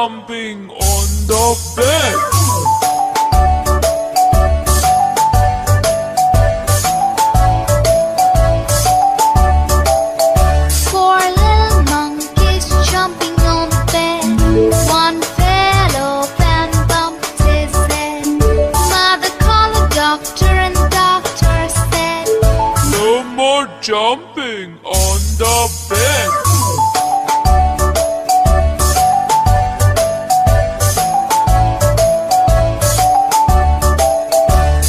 jumping on the bed. Four little monkeys jumping on the bed. One fell off and bumped his head. Mother called the doctor and the doctor said, No more jumping on the bed.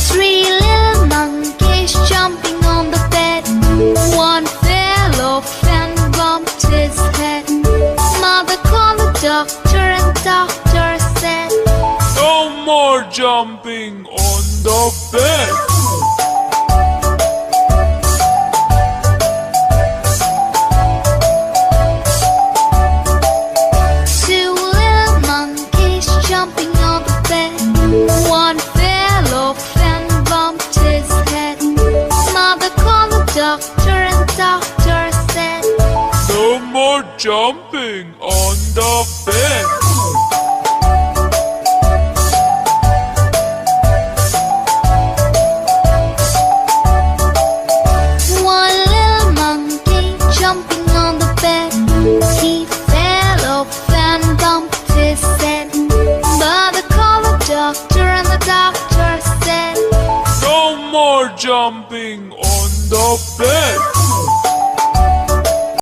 Three little monkeys jumping on the bed. One fell off and bumped his head. Mother called the doctor and the doctor said, No more jumping on the bed. Two little monkeys jumping on the bed. One fell off and bumped his head. Mother called the doctor and the doctor said, No more jumping on the bed. One little monkey jumping on the bed. He fell off and bumped his head. Mother called the doctor and the doctor said, No more jumping on the bed.